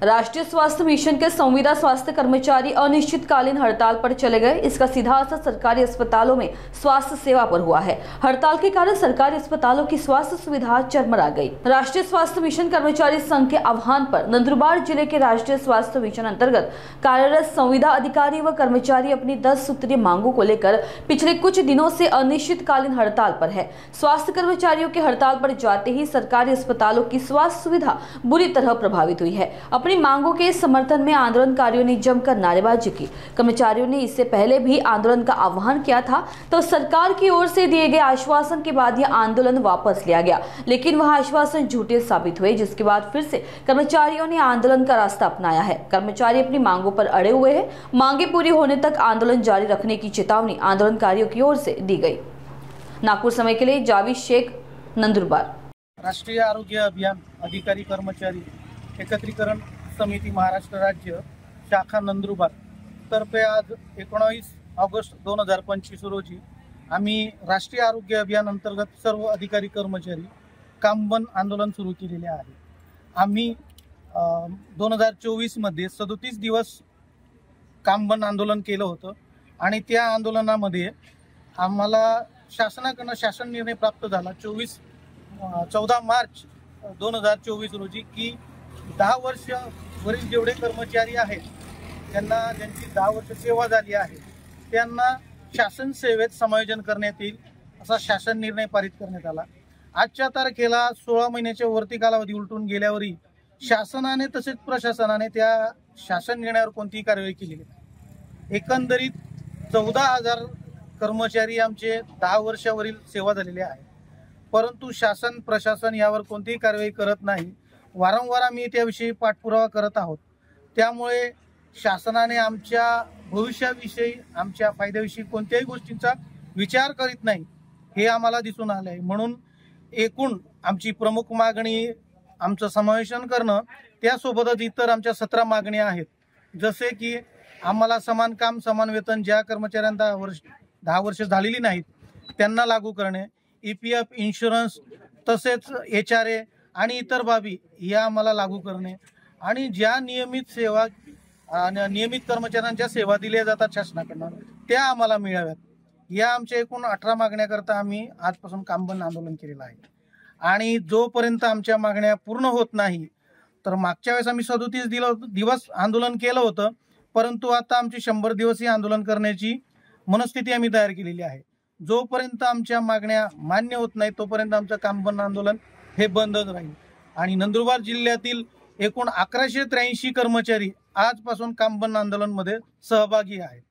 राष्ट्रीय स्वास्थ्य मिशन के संविदा स्वास्थ्य कर्मचारी अनिश्चितकालीन हड़ताल पर चले गए। इसका सीधा असर सरकारी अस्पतालों में स्वास्थ्य सेवा पर हुआ है। हड़ताल के कारण सरकारी अस्पतालों की स्वास्थ्य सुविधा चरमरा गई। राष्ट्रीय स्वास्थ्य मिशन कर्मचारी संघ के आह्वान पर नंदुरबार जिले के राष्ट्रीय स्वास्थ्य मिशन अंतर्गत कार्यरत संविदा अधिकारी व कर्मचारी अपनी 10 सूत्रीय मांगों को लेकर पिछले कुछ दिनों से अनिश्चितकालीन हड़ताल पर है। स्वास्थ्य कर्मचारियों के हड़ताल पर जाते ही सरकारी अस्पतालों की स्वास्थ्य सुविधा बुरी तरह प्रभावित हुई है। अपनी मांगों के समर्थन में आंदोलनकारियों ने जमकर नारेबाजी की। कर्मचारियों ने इससे पहले भी आंदोलन का आह्वान किया था, तो सरकार की ओर से दिए गए आश्वासन के बाद यह आंदोलन वापस लिया गया, लेकिन वह आश्वासन झूठे साबित हुए, जिसके बाद फिर से कर्मचारियों ने आंदोलन का रास्ता अपनाया है। कर्मचारी अपनी मांगों पर अड़े हुए हैं। मांगे पूरी होने तक आंदोलन जारी रखने की चेतावनी आंदोलनकारियों की ओर से दी गई। नागपुर समय के लिए जावेद शेख, नंदुरबार। राष्ट्रीय आरोग्य अभियान अधिकारी कर्मचारी एकत्रीकरण समिती महाराष्ट्र राज्य शाखा नंदुरबार तर्फे आज 19 ऑगस्ट 2025 रोजी आम्ही राष्ट्रीय आरोग्य अभियान अंतर्गत सर्व अधिकारी कर्मचारी कामबंद आंदोलन सुरू केलेले आहे। आम्ही 2024 मध्ये 37 दिवस कामबंद आंदोलन केलं होतं आणि त्या आंदोलनामध्ये आम्हाला शासनाकडून शासन निर्णय प्राप्त झाला 14 मार्च 2024 रोजी की 10 वर्ष वरील जेवढे कर्मचारी आहेत त्यांना ज्यांची 10 वर्ष सेवा झाली आहे त्यांना शासन सेवेत समायोजन करण्यात येईल असा शासन निर्णय पारित करण्यात आला। आजच्या तारखेला 16 महिन्याच्या वरती कालावधी उलटून गेल्यावरही शासनाने तसेच प्रशासनाने त्या शासन निर्णयावर कोणतीही कारवाई केली नाही। एकंदरीत 14,000 कर्मचारी आमचे 10 वर्षावरील सेवा झालेले आहेत, परंतु शासन प्रशासन यावर कोणतीही कारवाई करत नाही। वारंवार आम्ही त्याविषयी पाठपुरावा करत आहोत। त्यामुळे शासनाने आमच्या भविष्याविषयी आमच्या फायद्याविषयी कोणत्याही गोष्टींचा विचार करीत नाही हे आम्हाला दिसून आले आहे। म्हणून एकूण आमची प्रमुख मागणी आमचं समावेशन करणं, त्यासोबतच इतर आमच्या 17 मागण्या आहेत, जसे की आम्हाला समान काम समान वेतन ज्या कर्मचाऱ्यांना 10 वर्ष झालेली नाहीत त्यांना लागू करणे, EPF इन्शुरन्स तसेच HRA आणि इतर बाबी या आम्हाला लागू करणे आणि ज्या नियमित कर्मचाऱ्यांच्या सेवा दिल्या जातात शासनाकडून त्या आम्हाला मिळाव्यात, या आमच्या एकूण 18 मागण्याकरता आम्ही आजपासून कामबंद आंदोलन केलेलं आहे। आणि जोपर्यंत आमच्या मागण्या पूर्ण होत नाही, तर मागच्या वेळेस आम्ही 37 दिवस आंदोलन केलं होतं, परंतु आता आमची 100 दिवसीय आंदोलन करण्याची मनस्थिती आम्ही तयार केलेली आहे। जोपर्यंत आमच्या मागण्या मान्य होत नाही तोपर्यंत आमचं कामबंद आंदोलन हे बंदच राहील। आणि नंदुरबार जिल्ह्यातील एकूण 1183 कर्मचारी आजपासून कामबंद आंदोलनामध्ये सहभागी आहेत।